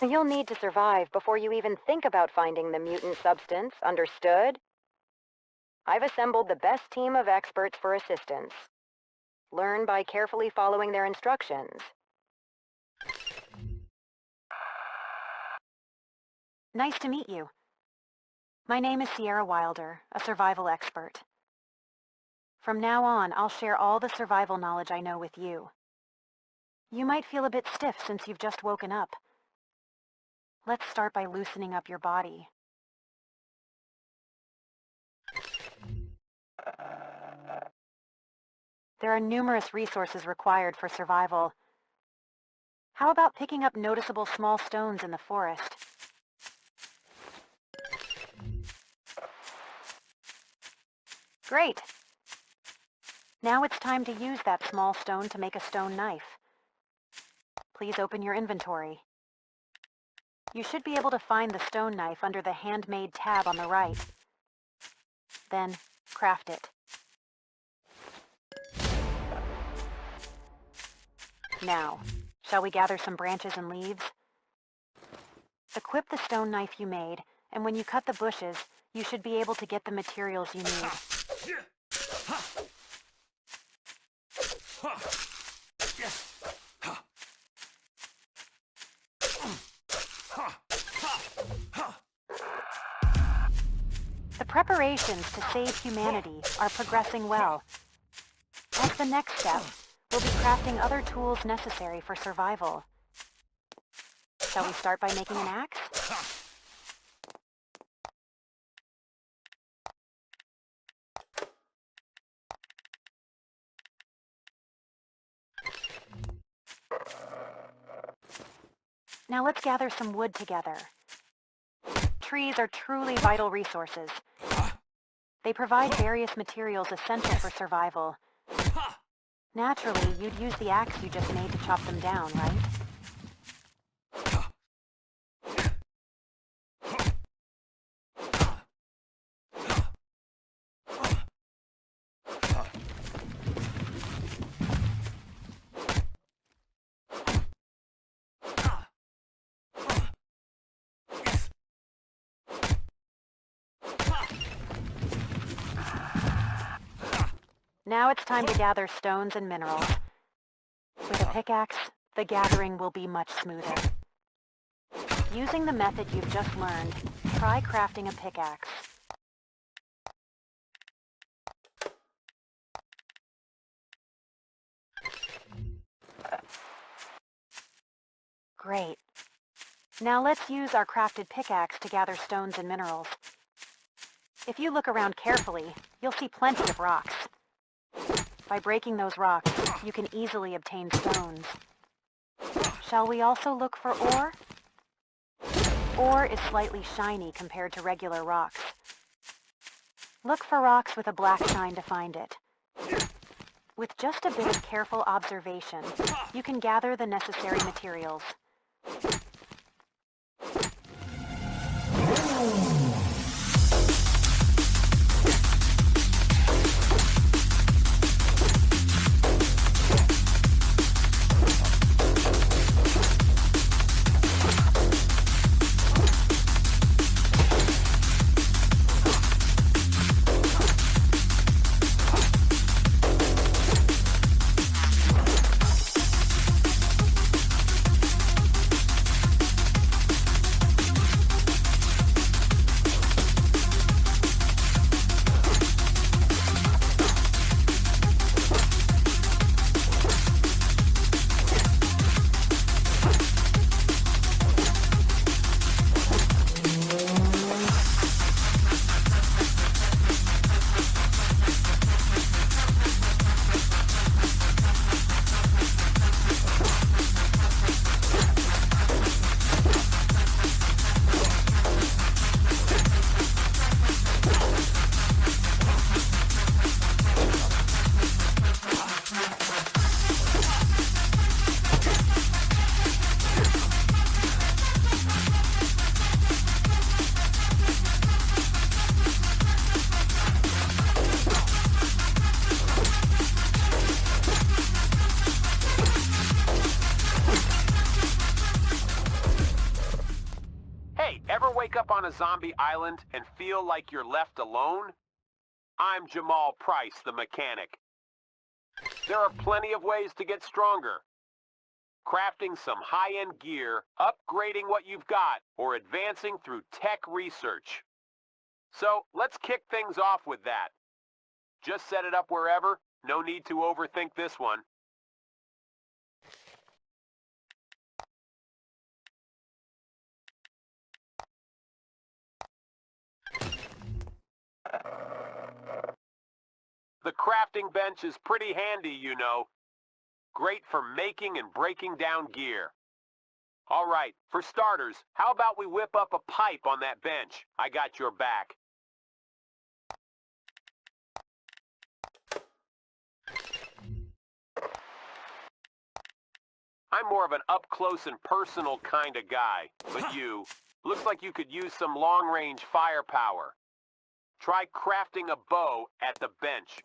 You'll need to survive before you even think about finding the mutant substance, understood? I've assembled the best team of experts for assistance. Learn by carefully following their instructions. Nice to meet you. My name is Sierra Wilder, a survival expert. From now on, I'll share all the survival knowledge I know with you. You might feel a bit stiff since you've just woken up. Let's start by loosening up your body. There are numerous resources required for survival. How about picking up noticeable small stones in the forest? Great! Now it's time to use that small stone to make a stone knife. Please open your inventory. You should be able to find the stone knife under the handmade tab on the right. Then, craft it. Now, shall we gather some branches and leaves? Equip the stone knife you made, and when you cut the bushes, you should be able to get the materials you need. The preparations to save humanity are progressing well. As the next step, we'll be crafting other tools necessary for survival. Shall we start by making an axe? Now let's gather some wood together. Trees are truly vital resources. They provide various materials essential for survival. Naturally, you'd use the axe you just made to chop them down, right? Now it's time to gather stones and minerals. With a pickaxe, the gathering will be much smoother. Using the method you've just learned, try crafting a pickaxe. Great. Now let's use our crafted pickaxe to gather stones and minerals. If you look around carefully, you'll see plenty of rocks. By breaking those rocks, you can easily obtain stones. Shall we also look for ore? Ore is slightly shiny compared to regular rocks. Look for rocks with a black shine to find it. With just a bit of careful observation, you can gather the necessary materials. on a zombie island and feel like you're left alone? I'm Jamal Price, the mechanic. There are plenty of ways to get stronger. Crafting some high-end gear, upgrading what you've got, or advancing through tech research. So, let's kick things off with that. Just set it up wherever, no need to overthink this one. The crafting bench is pretty handy, you know. Great for making and breaking down gear. All right, for starters, how about we whip up a pipe on that bench? I got your back. I'm more of an up-close and personal kind of guy, but you, looks like you could use some long-range firepower. Try crafting a bow at the bench.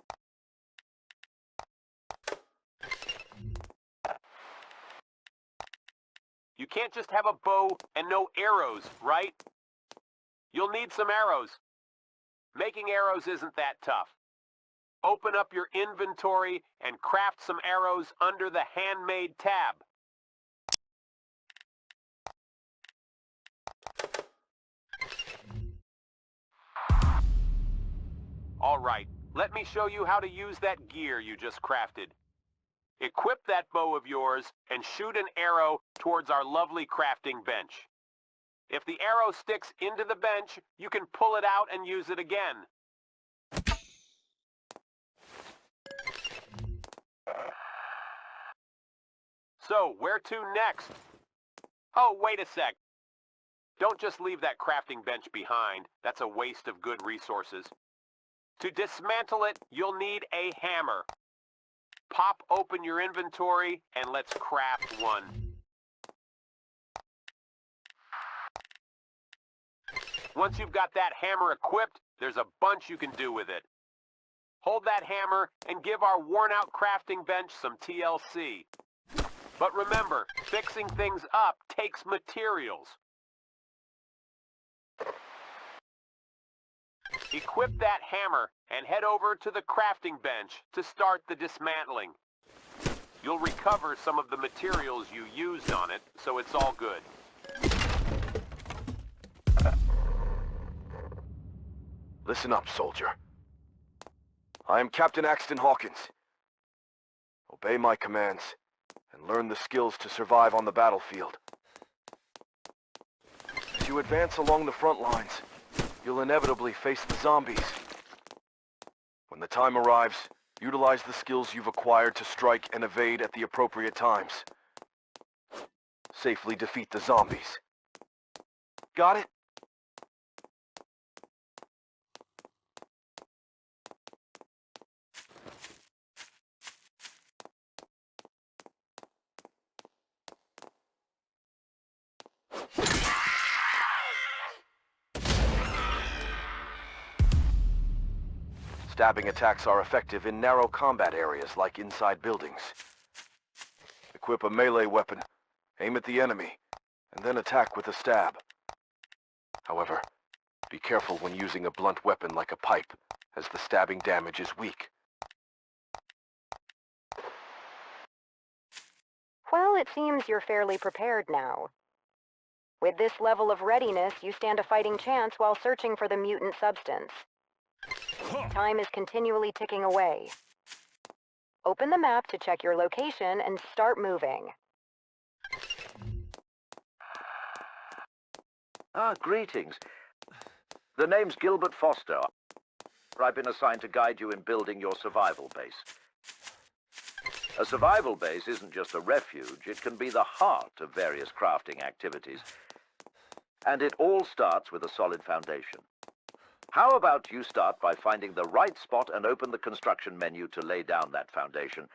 You can't just have a bow and no arrows, right? You'll need some arrows. Making arrows isn't that tough. Open up your inventory and craft some arrows under the handmade tab. All right, let me show you how to use that gear you just crafted. Equip that bow of yours and shoot an arrow towards our lovely crafting bench. If the arrow sticks into the bench, you can pull it out and use it again. So, where to next? Oh, wait a sec. Don't just leave that crafting bench behind. That's a waste of good resources. To dismantle it, you'll need a hammer. Pop open your inventory and let's craft one. Once you've got that hammer equipped, there's a bunch you can do with it. Hold that hammer and give our worn-out crafting bench some TLC. But remember, fixing things up takes materials. Equip that hammer and head over to the crafting bench to start the dismantling. You'll recover some of the materials you used on it, so it's all good. Listen up, soldier. I am Captain Axton Hawkins. Obey my commands and learn the skills to survive on the battlefield. As you advance along the front lines, you'll inevitably face the zombies. When the time arrives, utilize the skills you've acquired to strike and evade at the appropriate times. Safely defeat the zombies. Got it? Stabbing attacks are effective in narrow combat areas like inside buildings. Equip a melee weapon, aim at the enemy, and then attack with a stab. However, be careful when using a blunt weapon like a pipe, as the stabbing damage is weak. Well, it seems you're fairly prepared now. With this level of readiness, you stand a fighting chance while searching for the mutant substance. Time is continually ticking away. Open the map to check your location and start moving. Greetings. The name's Gilbert Foster. I've been assigned to guide you in building your survival base. A survival base isn't just a refuge, it can be the heart of various crafting activities. And it all starts with a solid foundation. How about you start by finding the right spot and open the construction menu to lay down that foundation?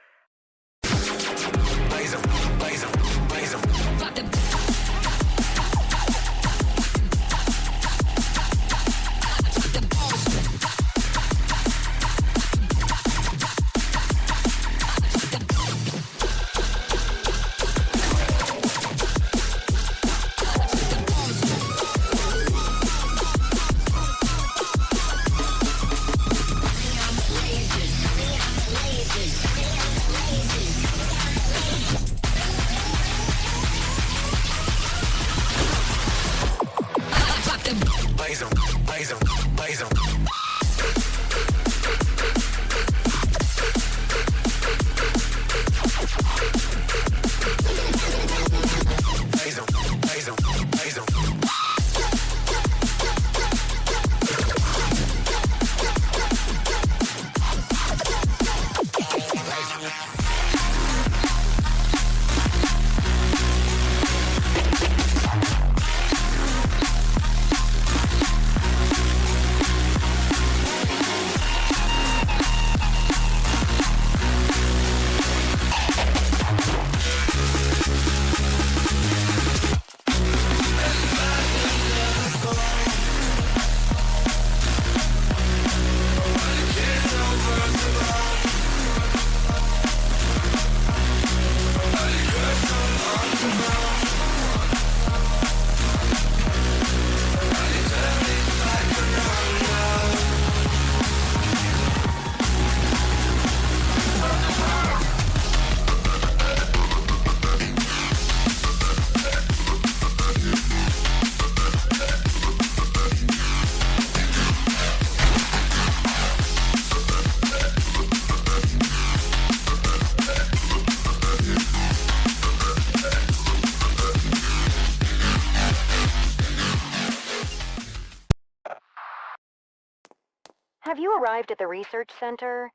Have you arrived at the research center?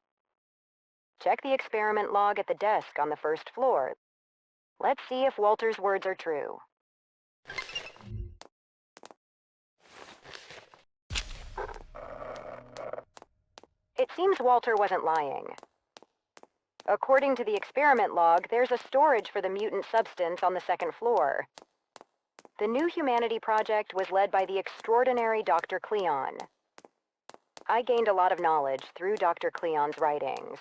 Check the experiment log at the desk on the first floor. Let's see if Walter's words are true. It seems Walter wasn't lying. According to the experiment log, there's a storage for the mutant substance on the second floor. The New Humanity Project was led by the extraordinary Dr. Cleon. I gained a lot of knowledge through Dr. Cleon's writings.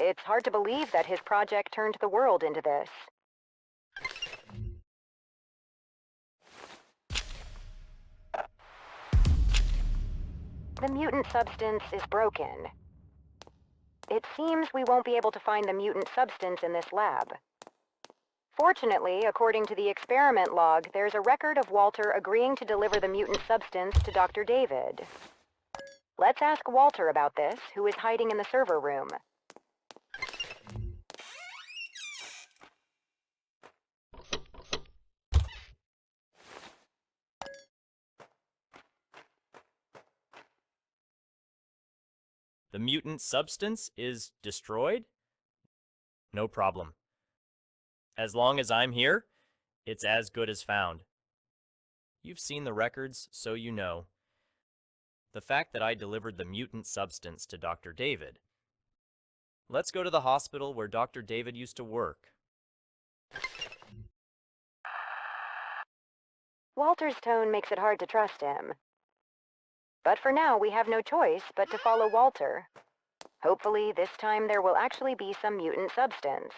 It's hard to believe that his project turned the world into this. The mutant substance is broken. It seems we won't be able to find the mutant substance in this lab. Fortunately, according to the experiment log, there's a record of Walter agreeing to deliver the mutant substance to Dr. David. Let's ask Walter about this, who is hiding in the server room. The mutant substance is destroyed? No problem. As long as I'm here, it's as good as found. You've seen the records, so you know. The fact that I delivered the mutant substance to Dr. David. Let's go to the hospital where Dr. David used to work. Walter's tone makes it hard to trust him. But for now, we have no choice but to follow Walter. Hopefully, this time there will actually be some mutant substance.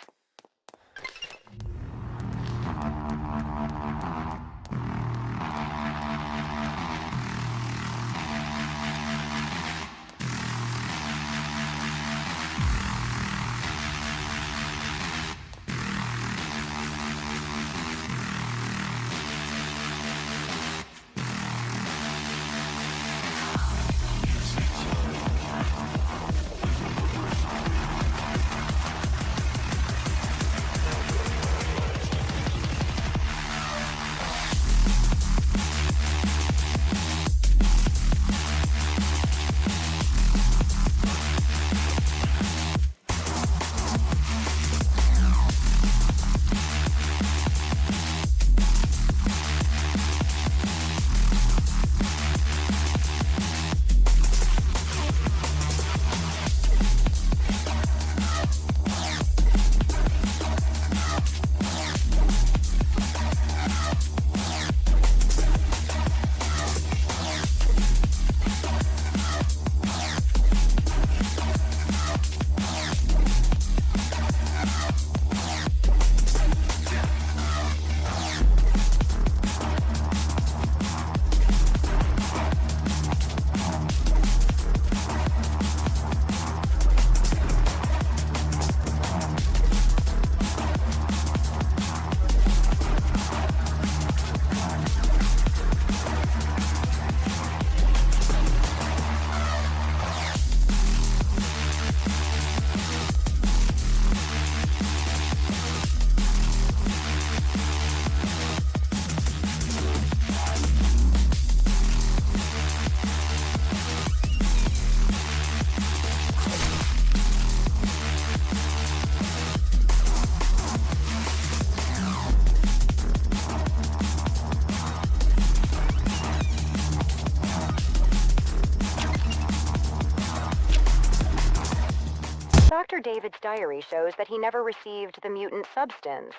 Dr. David's diary shows that he never received the mutant substance.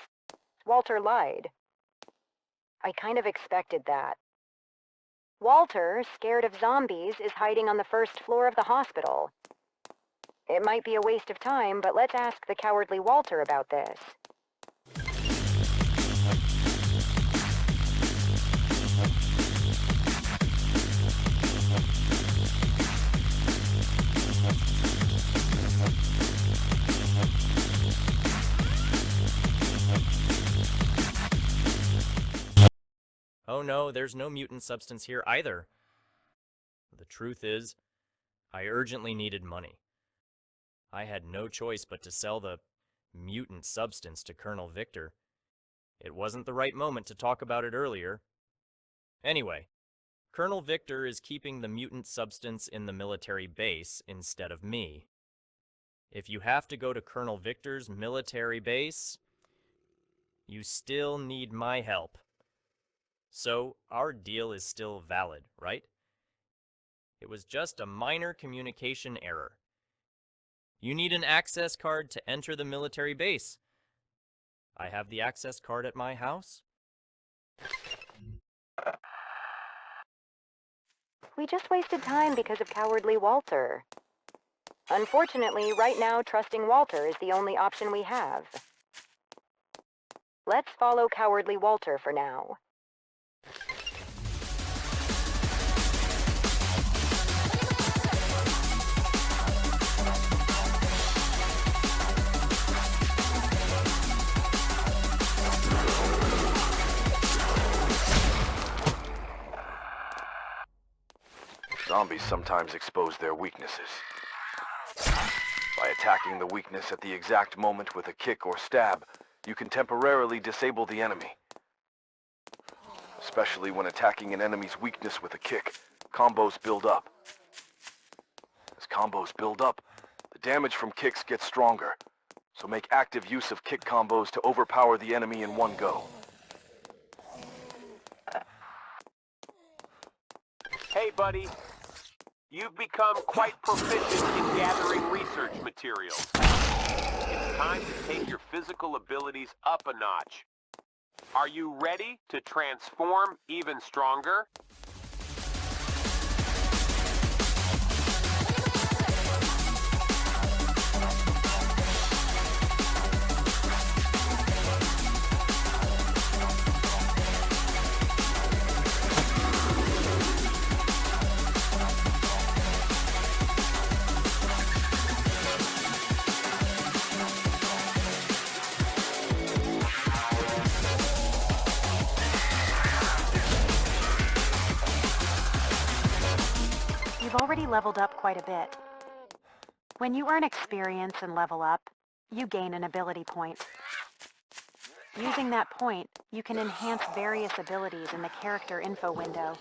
Walter lied. I kind of expected that. Walter, scared of zombies, is hiding on the first floor of the hospital. It might be a waste of time, but let's ask the cowardly Walter about this. Oh no, there's no mutant substance here either. The truth is, I urgently needed money. I had no choice but to sell the mutant substance to Colonel Victor. It wasn't the right moment to talk about it earlier. Anyway, Colonel Victor is keeping the mutant substance in the military base instead of me. If you have to go to Colonel Victor's military base, you still need my help. So, our deal is still valid, right? It was just a minor communication error. You need an access card to enter the military base. I have the access card at my house. We just wasted time because of Cowardly Walter. Unfortunately, right now, trusting Walter is the only option we have. Let's follow Cowardly Walter for now. Zombies sometimes expose their weaknesses. By attacking the weakness at the exact moment with a kick or stab, you can temporarily disable the enemy. Especially when attacking an enemy's weakness with a kick, combos build up. As combos build up, the damage from kicks gets stronger, so make active use of kick combos to overpower the enemy in one go. Hey, buddy. You've become quite proficient in gathering research materials. It's time to take your physical abilities up a notch. Are you ready to transform even stronger? You've already leveled up quite a bit. When you earn experience and level up, you gain an ability point. Using that point, you can enhance various abilities in the character info window.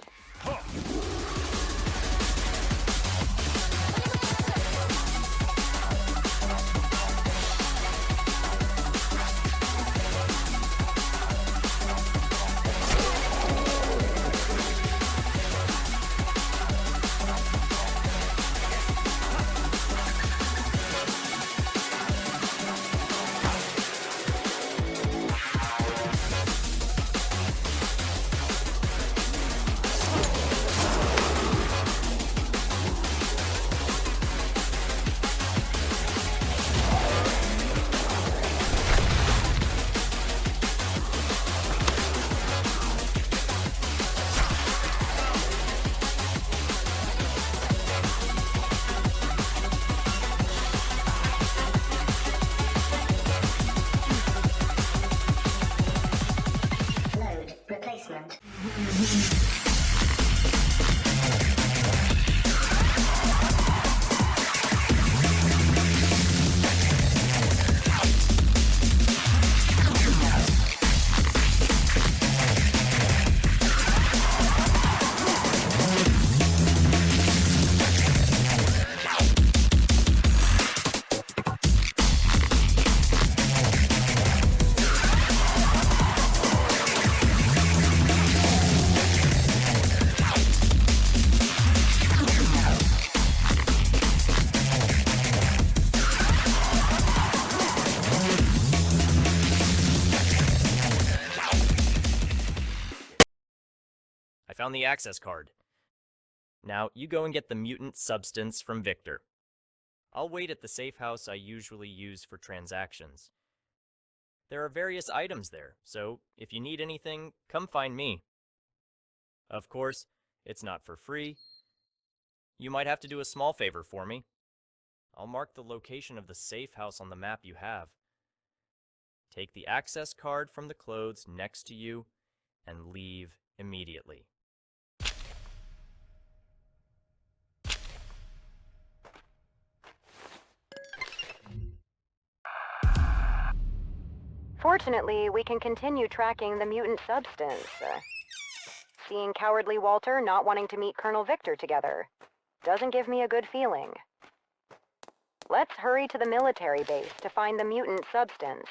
Found the access card. Now, you go and get the mutant substance from Victor. I'll wait at the safe house I usually use for transactions. There are various items there, so if you need anything, come find me. Of course, it's not for free. You might have to do a small favor for me. I'll mark the location of the safe house on the map you have. Take the access card from the clothes next to you and leave immediately. Fortunately, we can continue tracking the mutant substance. Seeing cowardly Walter not wanting to meet Colonel Victor together doesn't give me a good feeling. Let's hurry to the military base to find the mutant substance.